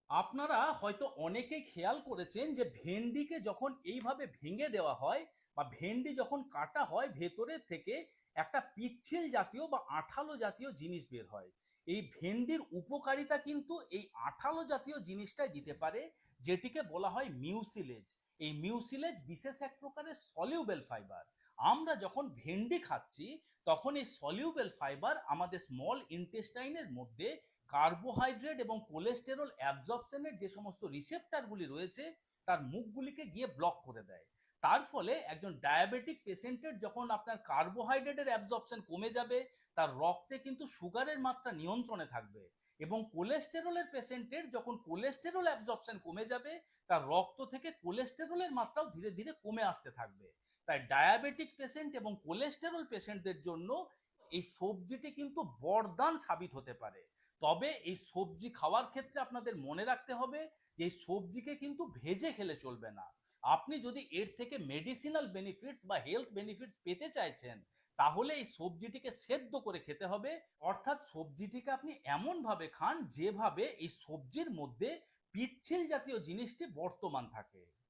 আপনারা হয়তো অনেকেই খেয়াল করেছেন যে ভেন্ডিকে যখন এইভাবে ভেঙে দেওয়া হয় বা ভেন্ডি যখন কাটা হয় ভেতরের থেকে একটা পিচ্ছিল জাতীয় বা আঠালো জাতীয় জিনিস বের হয়। এই ভেন্ডির উপকারিতা কিন্তু এই আঠালো জাতীয় জিনিসটাই দিতে পারে, যেটিকে বলা হয় মিউসিলেজ। এই মিউসিলেজ বিশেষ এক প্রকারের সলিউবেল ফাইবার। আমরা যখন ভেন্ডি খাচ্ছি তখন এই সলিউবেল ফাইবার আমাদের স্মল ইন্টেস্টাইনের মধ্যে কার্বোহাইড্রেট এবং কোলেস্টেরল অ্যাবজর্পশনের যে সমস্ত রিসেপ্টারগুলি রয়েছে তার মুখগুলিকে গিয়ে ব্লক করে দেয়। তার ফলে একজন ডায়াবেটিক পেশেন্টের যখন আপনার কার্বোহাইড্রেটের অ্যাবজর্পশন কমে যাবে, তার রক্তে কিন্তু সুগারের মাত্রা নিয়ন্ত্রণে থাকবে। এবং কোলেস্টেরলের পেশেন্টের যখন কোলেস্টেরল অ্যাবজর্পশন কমে যাবে, তার রক্ত থেকে কোলেস্টেরলের মাত্রাও ধীরে ধীরে কমে আসতে থাকবে। তাই ডায়াবেটিক পেশেন্ট এবং কোলেস্টেরল পেশেন্টদের জন্য এই সবজিটি কিন্তু বরদান সাবিত হতে পারে। তবে এই সবজি খাওয়ার ক্ষেত্রে আপনাদের মনে রাখতে হবে যে এই সবজিকে কিন্তু ভেজে খেলে চলবে না। আপনি যদি এর থেকে মেডিসিনাল বেনিফিটস বা হেলথ বেনিফিটস পেতে চাইছেন, তাহলে এই সবজিটিকে সেদ্ধ করে খেতে হবে। অর্থাৎ সবজিটিকে আপনি এমন ভাবে খান যেভাবে এই সবজির মধ্যে পিচ্ছিল জাতীয় জিনিসটি বর্তমান থাকে।